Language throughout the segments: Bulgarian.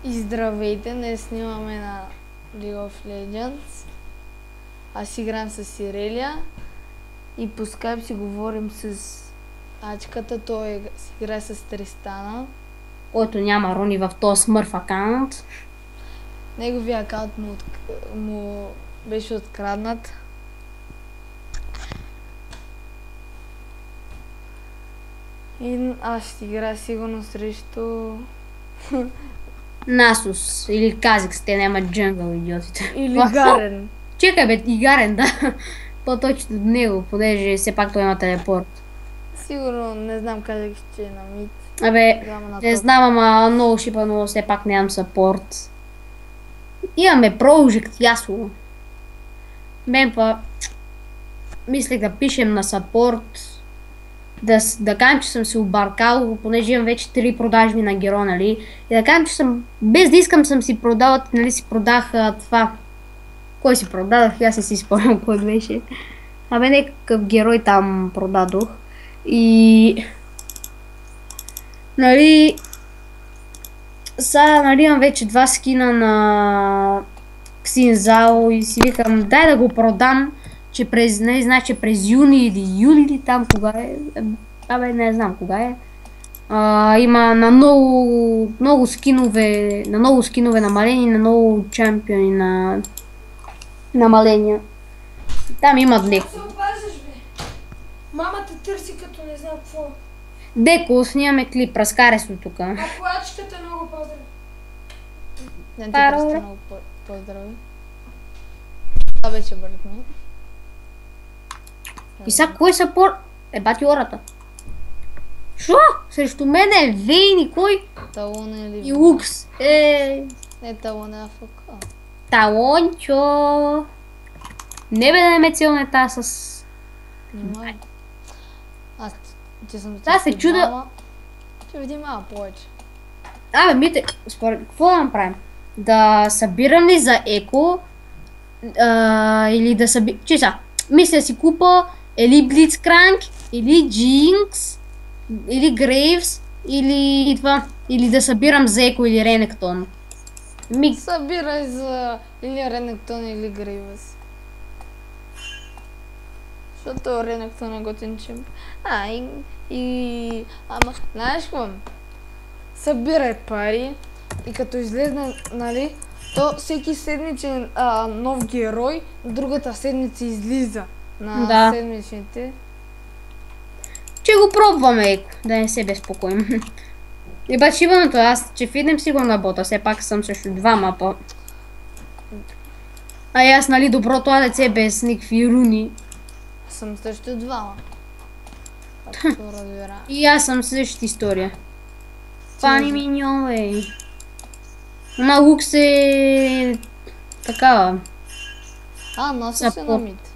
И здравейте, днес снимаме на League of Legends. Аз играем с Сирелия и по скайп си говорим с Ачката, той си играе с Тристана. Който няма руни в този смърф акаунт. Неговия акаунт му беше откраднат. И аз ще играя сигурно срещу... Насус или Казикс, те нямат джангъл, идиотите. Или Гарен. Чекай бе, и Гарен, да. По-точно от него, понеже все пак той има телепорт. Сигурно не знам как ще е на мид. Абе, не знам, ама много шипано, все пак нямам сапорт. Имаме Project Yasuo. Мен па... Мислех да пишем на сапорт. Да кажем, че съм се объркал, понеже имам вече 3 продажби на героя, нали? И да кажем, че съм... Без да искам съм си продал, нали си продах това... Кой си продадох? Аз не си спомням кой беше. Абе, някакъв герой там продадох. И... Нали... Сега, нали, имам вече 2 скина на... Ксинзао и си викам, дай да го продам. Че през, не знам, че през юни или юли или там кога е, абе не знам кога е. Има на много скинове, намалени, на много чемпиони на намаления. Там има леко. Се обаждаш, бе. Мама те търси като не знам какво. Деко, снимаме клип, разкаресо тук. А колачката много поздрави. Не ти просто много поздрави. Това беше брат ми. И сега кой са бати ората. Шо? Срещу мен е Вейн и кой? Талон или... И Лукс. Не, талон е АФК. Талончо. Не бе да не ме целнета с... Внимай. Аз че съм... Аз се чуда... Ще видим малко повече. Абе, мите, според какво да направим? Да събирам ли за еко? Или да събирам... Чиса, мисля си купа или Блицкранк, или Джинкс, или Грейвс, или това, или да събирам за еко или Ренектон. Събирай за или Ренектон или Грейвс. Защото Ренектон е готин чемп. Ама, знаеш какво? Събирай пари и като излезне, нали, то всеки седмичен нов герой, другата седмица излиза на седмичните. Че го пробваме, еко, да не се безпокоим. И бачиването, аз че фиднем сигурно на бота, все пак съм срещу 2 мапа. А и аз, нали, доброто деце без никакви руни. Съм срещу 2. Както разбира. И аз съм същата история. Пани миньон, бе. На Лукс е... такава. Носи се на мид.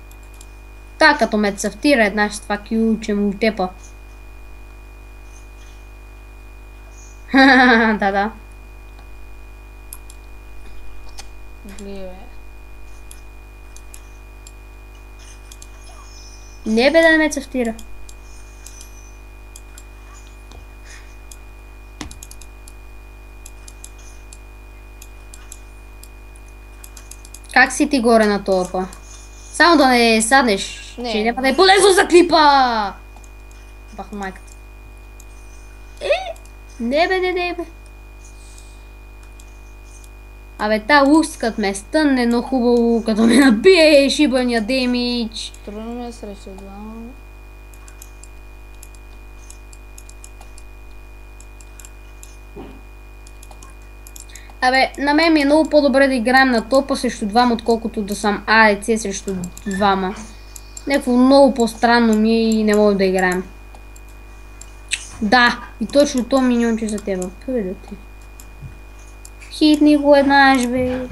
Та, като ме цъфтира една с това кю, че му тепа. Да. Глебе. Не бе да не ме цъфтира. Как си ти горе на топа? Само да не саднеш, че няма да е полезно за клипа! Бах майката. Не бе. Абе, та Лукс като ме стънне, но хубаво, като ме набие шибания демидж. Трудно ми е срещу 2. Абе, на мен ми е много по-добре да играем на топа срещу 2, отколкото да съм АЕЦ срещу 2. Някакво много по-странно ми е и не мога да играем. Да, и точно то миньонче за тебе. Пъде ти. Хитни го еднаш, бе.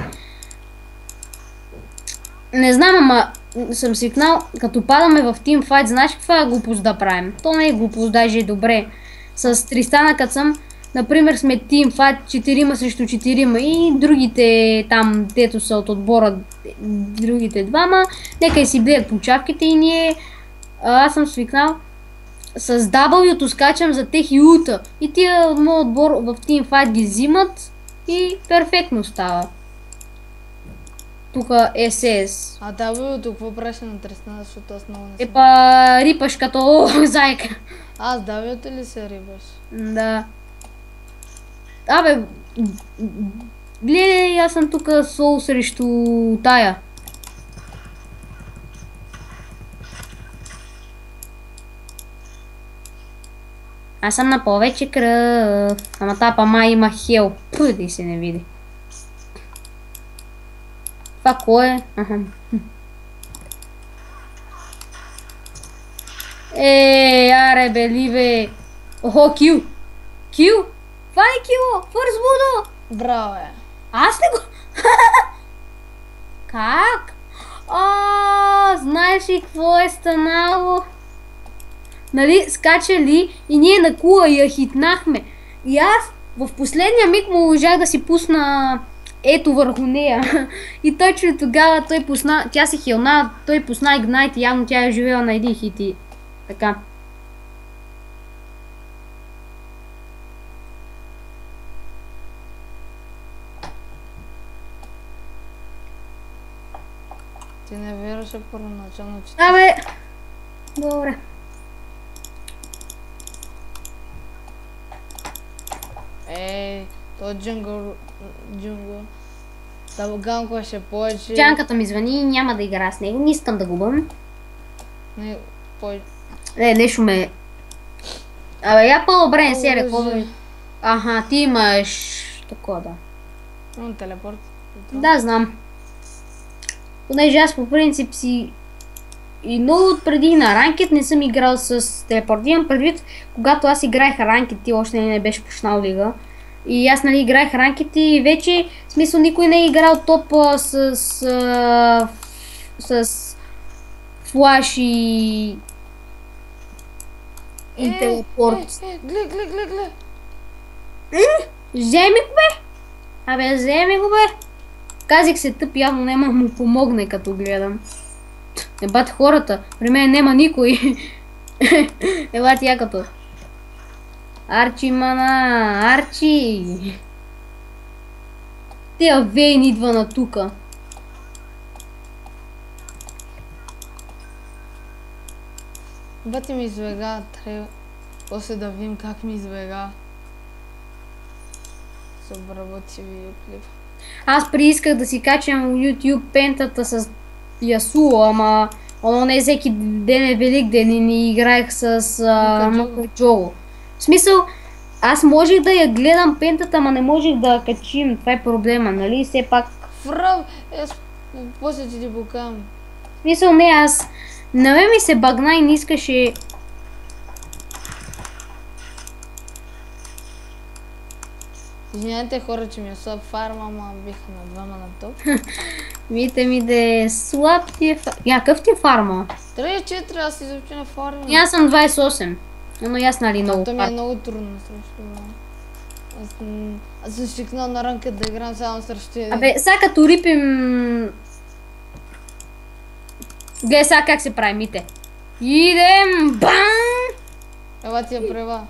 Не знам, ама съм свикнал, като падаме в тимфайт, знаеш каква глупост да правим? То не е глупост, даже е добре. С Тристана, като съм, например, сме тимфайт 4 срещу 4 и другите там, дето са от отбора, другите 2, нека и си бият почавките и ние, аз съм свикнал, с W-то скачам за тех и ута. И тия от моят отбор в тимфайт ги взимат и перфектно става. Тука SS. А да, тук какво правиш на тресна, защото аз много не съм. Епа рипаш като зайка. Аз давите ли се рибаш? Да. Абе, гледай, аз съм тука сол срещу тая. Аз съм на повече кръв. Ама тапа май има хел. Пъди се не види. Това кой е? Аха. Аре бе, бе. Охо, кил. Кил? Това е кило. Фърс Будо. Браво е. Аз ли го? Как? Знаеш ли какво е станало? Нали, скачали и ние на кула я хитнахме. И аз в последния миг му можах да си пусна ето върху нея. И точно тогава той пусна, тя се хилна, той пусна Ignite и явно тя е живела на един хит и така. Ти не вярваше първоначално, че... Абе, добре. То джунгъл... Табоганко ще повече... Джанката ми звъни и няма да игра с него, не искам да губам. Не, нещо ме... Абе, я по-добре не се рекорда. Аха, ти имаш... Такова, да. Имам телепорт. Да, знам. Понеже аз по принцип си... И много отпреди на ранкет не съм играл с телепорт. Имам предвид, когато аз играех ранкет, ти още не беше почнал лига. И аз нали играех ранкет и вече, в смисъл, никой не е играл топ с флаш и телепорт. Гле. Вземи го бе! Абе, вземи го бе! Казах се тъп, явно няма му помогне като гледам. Ебат хората, при мен няма никой. Ебат якото. Арчи, мана, Арчи! Тея Вейн идва на тука. Бати ми избега, трябва после да видим как ми избега. Се обработи видеоклип. Аз приисках да си качам YouTube пентата с Ясуо, ама оно не всеки ден е велик ден и не играех с Джого. В смисъл, аз можех да я гледам пентата, ама не можех да я качим. Това е проблема, нали? Все пак... Фрав, после ти ти покам. В смисъл, не, аз... На мен ми се багна и не искаше... Извинявайте хора, че ми е слаб фарма, ама бих на двама на топ. Видите ми да е слаб ти е фарма. Какъв ти е фарма? 3-4, аз изобщо не фарма. И аз съм 28. Но аз нали много То ми е много трудно срещу. Аз съм свикнал на ранка да играм само срещу един. Абе, сега като рипим... Гледай сега как се прави, мите. Идем! Бам! Ева ти я прева.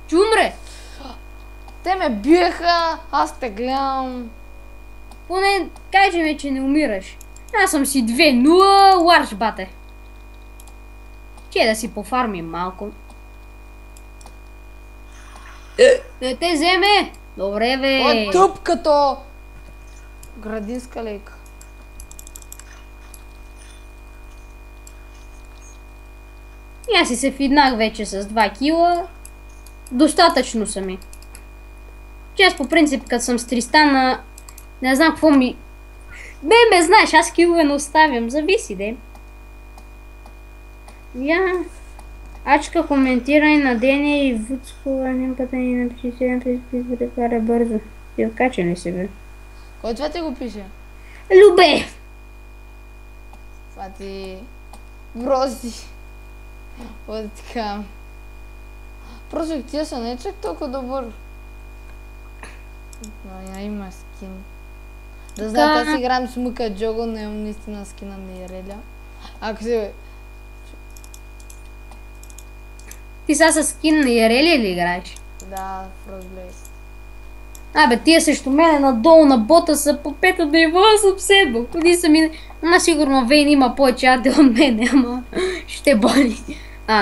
Чумре! Те ме биеха, аз те гледам. Поне кажи ми, че не умираш. Аз съм си 2-0, ларш бате. Че да си пофармим малко. Не те вземе! Добре бе! О, тъп като градинска лейка. И аз си се фиднах вече с 2 кила. Достатъчно са ми. Че аз по принцип, като съм с Тристана, не знам какво ми... Бе, знаеш, аз килове не оставям. Зависи, де. Ачка, коментирай на Деня и Вуцко, немката ни напиши 7 да кара бързо. Ти откачен ли се, бе? Кой това ти го пише? Любе! Това ти... Брози. О, така. Просто тия са не чак толкова добър. Но я има скин. Да знаете, аз играем с Мъка Джого, но имам наистина скина на Иреля. Ако се... Ти сега с скин на Ярелия ли играеш? Да, Frostblaze. Абе, тия срещу мене надолу на бота са по пето ниво, аз съм седма. Ходи са ми... Ама сигурно Вейн има повече АД от мене, ама ще боли.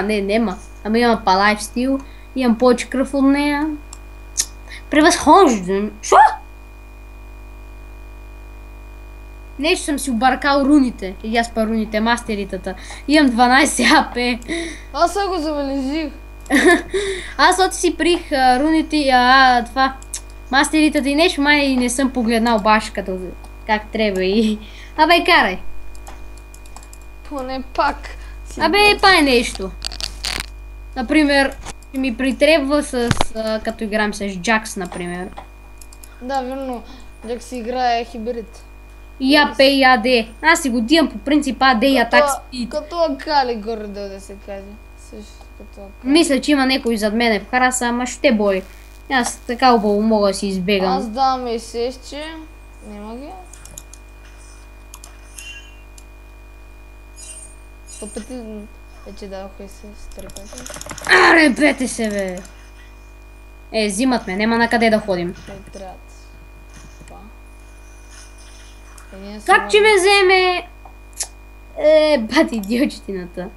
Нема. Ама има па лайфстил, имам повече кръв от нея. Превъзхождам. Шо? Нещо съм си объркал руните. И аз па руните, мастеритата. Имам 12 АП. Аз го забележих. Аз от си прих руните, това... Мастеритата и нещо, май не съм погледнал баш като как трябва и... Абе, карай. Поне пак. Абе, пай нещо. Например, ми притребва с... като играем с Джакс, например. Да, верно. Джак си играе хибрид. И АП и АД. Аз си го дивам по принцип АД и атак спид. Като Акали горе-долу да се каже. Също като Акали. Мисля, че има някой зад мене в хараса, ама ще бой. Аз така обало мога да си избегам. Аз давам и сещи. Нема ги. 100 пъти вече даваха и се стрепати. Аре, бете се, бе. Взимат ме, нема на къде да ходим. Те трябва. Това. Как че ме вземе? Бати идиотчетината.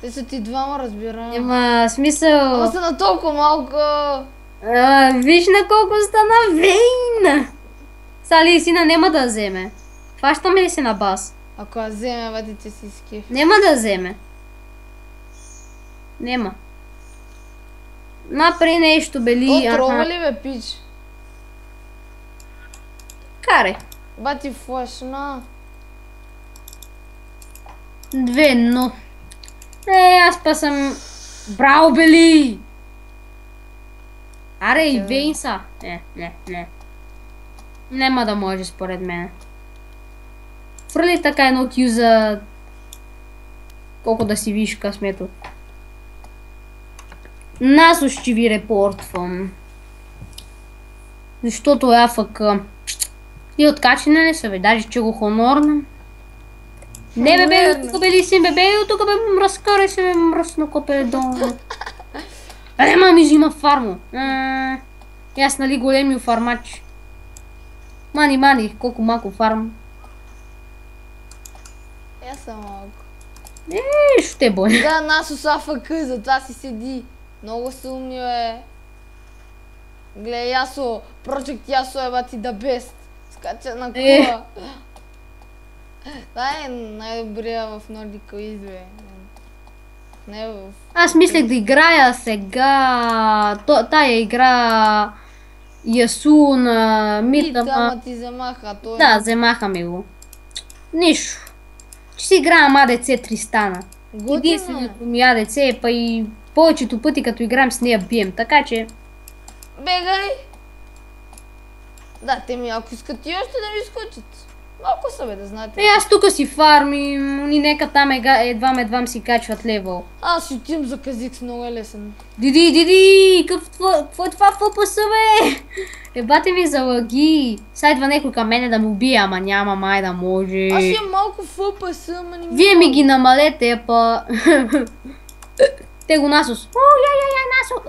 Те са ти двама, разбирам. Ема, смисъл... Ама са на толкова малко. Виж на колко стана Вейн! Сали сина няма да вземе. Хващаме ли се на бас? Ако я вземе, бати си скиф. Няма да вземе. Нема. Напри нещо, бели. Трова ли бе, пич? Каре. Бати флашна. 2-1. Аз па съм... Браво, бели! Аре, и Вейн са. Не. Нема да може според мен. Фърли така едно кю за... Колко да си виж късмето. Насо ще ви репортвам. Защото е АФК. И откачена не са, бе, даже че го хонорнам. Не, бебе, тук бели си, бебе, тук бе, разкарай се, бе, мръсно копеле долу. Ема ми взима фармо. И аз нали големи фармач. Мани, колко малко фарм. Я съм малко. Ще боля. Да, Насос АФК, затова си седи. Много са умни, бе. Гледай, Ясо, Project Ясо е бати да бест. Скача на кола. Това е най-добрия в Nordic Quiz, бе. Не в... Аз мислех да играя сега тая игра Ясу на Мита. Ама ти замаха, той... Да, вземаха ми го. Нищо. Че си играем АДЦ Тристана. Единственото ми АДЦ е, па и повечето пъти като играем с нея бием, така че... Бегай! Да, те ми ако искат и още да ми скочат. Малко са, бе, да знаете. Аз тук си фармим, и нека там едвам си качват левел. Аз си отивам за Казикс, много е лесен. Диди, какво е това ФПС, бе? Ебате ми за лаги. Сега идва някой към мене да му убие, ама няма, май да може. Аз имам малко ФПС, ама не ми... Вие ми ги намалете, па... Те го Насос. О, Насос.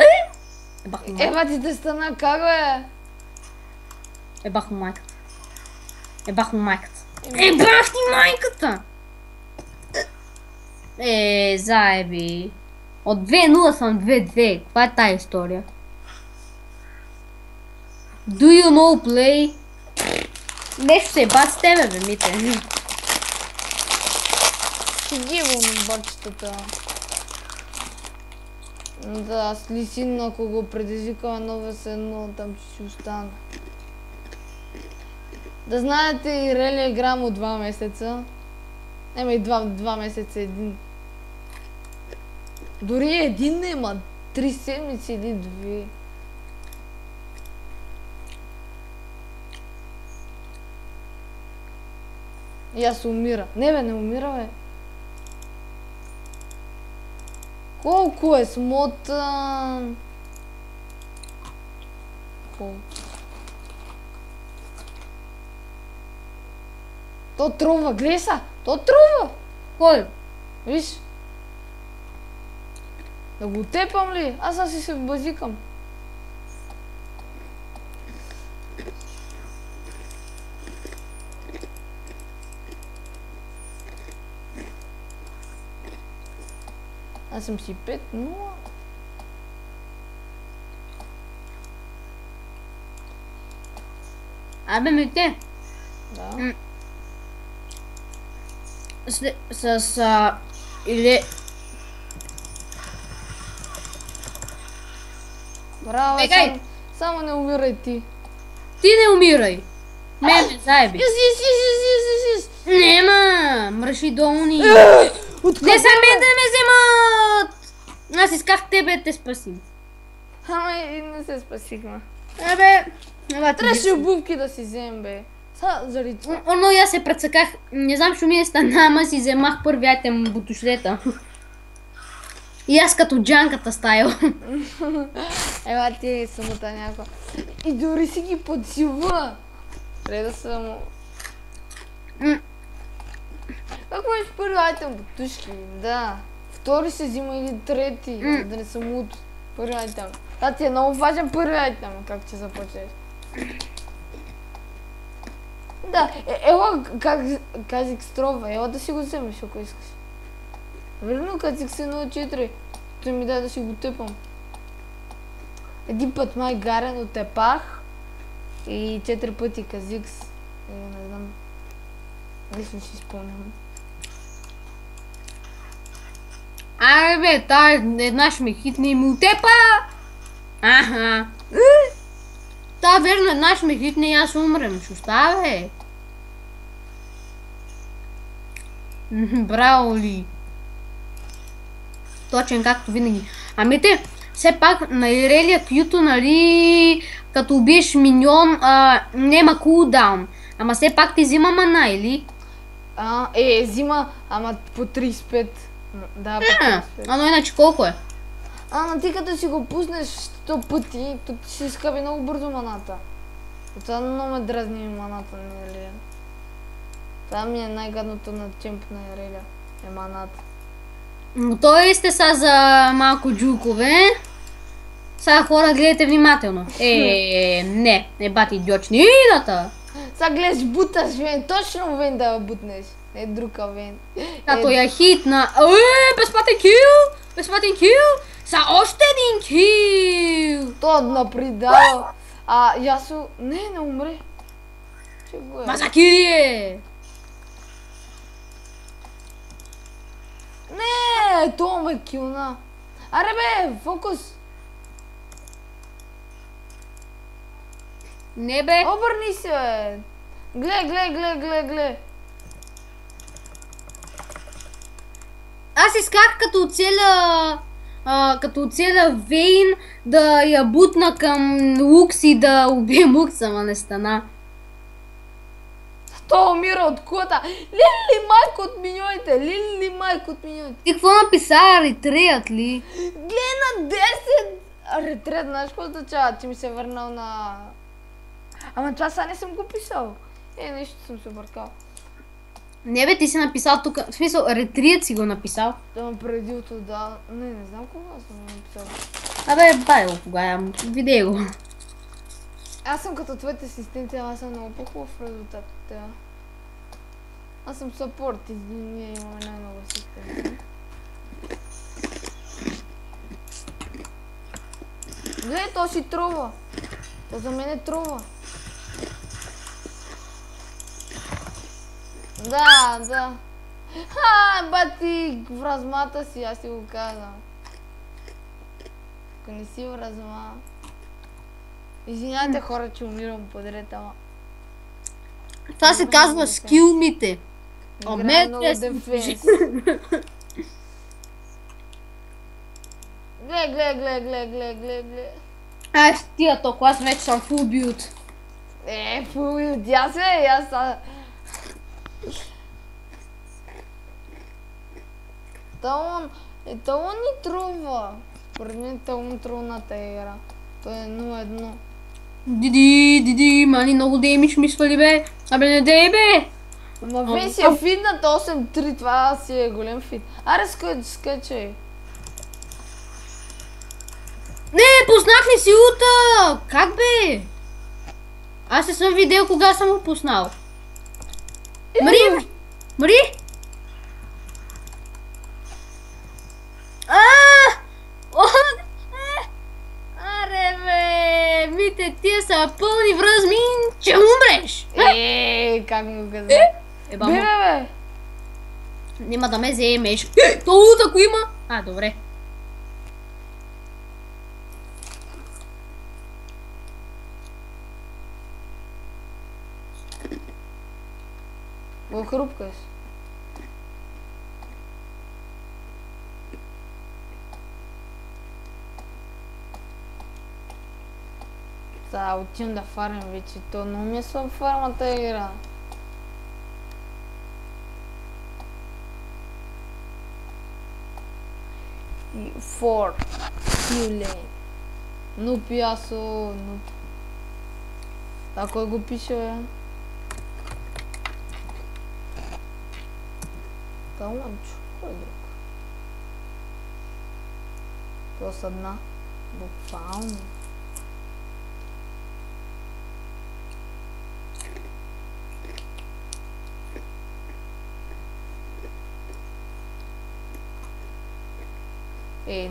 Еба ти да стана, как бе? Ебах му майката. Ебах ти майката! Заеби. От 2-0 съм 2-2. Каква е тая история? Do you know play? Нещо се бат с тебе, бе, Мите. Ще гивам бачетата. Да, с Лисин, ако го предизвикаме нове с едно, там ще си остана. Да знаете, Ирелия играм от 2 месеца. Нема и 2 месеца един. Дори един нема. 3 седмици или 2. И аз умира. Не бе, не умира, бе. Колко е смотан? Колко? То трува, гледай са! То трува! Кой? Виж? Да го тепам ли? Аз си се базикам. Аз съм си 5-0. Абе, мете. Да. Или... Браво, Бегай! само не умирай ти. Ти не умирай! Ме заеби! Yes. Нема! Мръши долни! Откъде? Не са мен да ме вземат! Аз исках тебе да те спасим. Ама и не се спасихме. Абе... Трябваше обувки да си вземем, бе. Заради това. Но я се прецаках. Не знам, що ми е стана, ама си вземах първи айтем бутушлета. И аз като джанката стайл. Ела ти самата някаква. И дори си ги подсилва. Трябва да съм... Как можеш първи айтем бутушки? Да. Втори се взима или трети, да не съм луд. Първи айтем. Да, ти е много важен първи айтем, как че започнеш. Да, ела Казик строва, ела да си го вземеш, ако искаш. Верно, Казик се 04, той ми дай да си го тъпам. Един път май гарен отепах и 4 пъти Казикс. Не знам. Лично си спомням. Абе, бе, тая една ще ме хитне и му отепа! Аха. Та верно, една ще ме хитне и аз умрем. Ще остава, бе. Браво ли. Точен както винаги. Ами те, все пак на Ирелия Кюто, нали, като убиеш миньон, нема кулдаун. Ама все пак ти взима мана, или? Взима, ама по 35. Да, по 35. Но иначе колко е? Ама ти като си го пуснеш 100 пъти, то ти си изкаби много бързо маната. Това много ме дразни маната на Ирелия. Това ми е най-гадното на чемп на Ирелия. Е маната. Но той сте са за малко джукове. Сега хора гледайте внимателно. Не бати идиочни идата. Сега гледаш буташ Вен, точно Вен да бутнеш. Не друга Вен. Като я хитна. Безплатен кил! Безплатен кил! Са още един кил! То напридал. Ясо... Не умре. Че го е. Мазакири е! Не, то ме килна. Аре бе, фокус. Не бе. Обърни се, бе. Гле. Аз исках като оцеля Вейн да я бутна към Лукс и да убием Лукс, ама не стана. То умира от кута. Лили майко от миньоните. Ти какво написа? Ретреят ли? Гледай на 10. Ретрет, знаеш какво означава? Ти ми се върнал на... Ама това сега не съм го писал. Нещо съм се бъркал. Не бе, ти си написал тук, в смисъл, ретрият си го написал. Да, предилто, да. Не знам кога съм го написал. Абе, байо, кога видей го. Аз съм като твоите асистенти, аз съм много по-хубав в резултатите. Аз съм сапорт и ние имаме най-много асистенти. Гледай, то си трова. То за мен е трова. Да. Бати вразмата си, аз си го казвам. Ако не си вразма... Извинявайте хора, че умирам подред, ама... Това се казва скилмите. Играе много дефенс. Гле. Аз тия толкова, аз вече съм фул билд. Фул билд, аз са... Талон ни трува. Поред мен Талон трудната игра. Той е 0-1. Диди, мани много деймич ми свали бе. Абе не дей бе. Ама Вен си е фитната 8-3, това си е голем фит. Аре скачай. Не, пуснах ли си ута? Как бе? Аз не съм видел кога съм го пуснал. Мари, бе! Мари! Аре бе! Мите, тия са пълни връзми, че умреш! Как му каза? Еба Бе, му. бе! Нема да ме вземеш. То лут ако има. Добре. Го хрупкаш. Отивам да фармим вече. То много ми е слаб фармата игра. For Юле. Нуп ясо, нуп. А кой го пише, бе? Талманчо, кой е друг? То са дна. Буквално.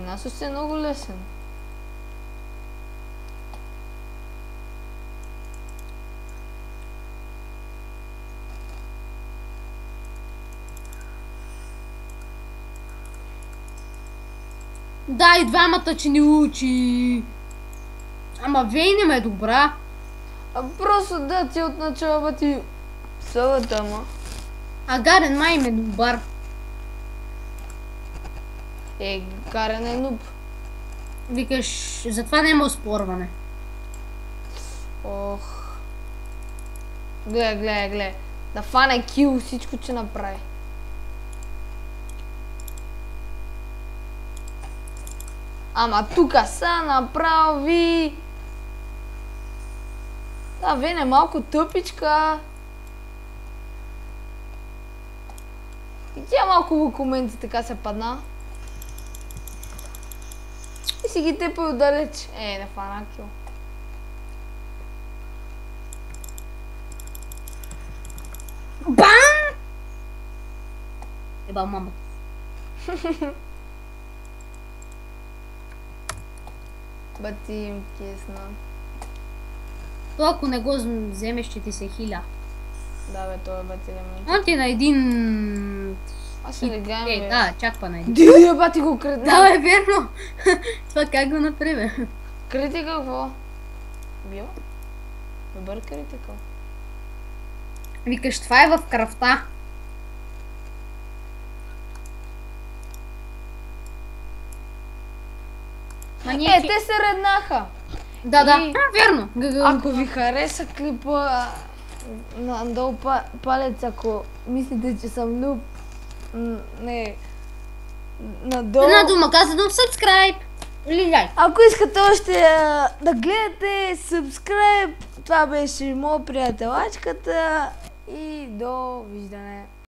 Насос е много лесен. Да, и двамата, че ни учи. Ама Вейнем е добра. Просто да, ти от начало ти съвата, ама. Гарен май е добър. Гарен е нуб. Викаш, затова няма оспорване. Ох. Гледай. Да фане кил всичко, че направи. Ама тука са направи. Да, Вен е малко тъпичка. И тя малко лукоменти така се падна. И си ги тепа отдалеч. Не фана кил. Бам! Еба мама. Батим кесна. То ако не го вземеш, ще ти се хиля. Да бе, това е бати елемент. Он ти е на един... Аз ще легаем, бе. Да, чаква на един. Дия, бати го крит. Да, е верно. Това как го направи? Критика какво? Бил? Добър критика. Викаш, това е в кръвта. Те се реднаха. Да. Верно. Ако ви хареса клипа, надолу палец, ако мислите, че съм нуб. Не. Надолу. Една дума казано, subscribe. Или лайк. Ако искате още да гледате, subscribe. Това беше моят приятелачката и до виждане.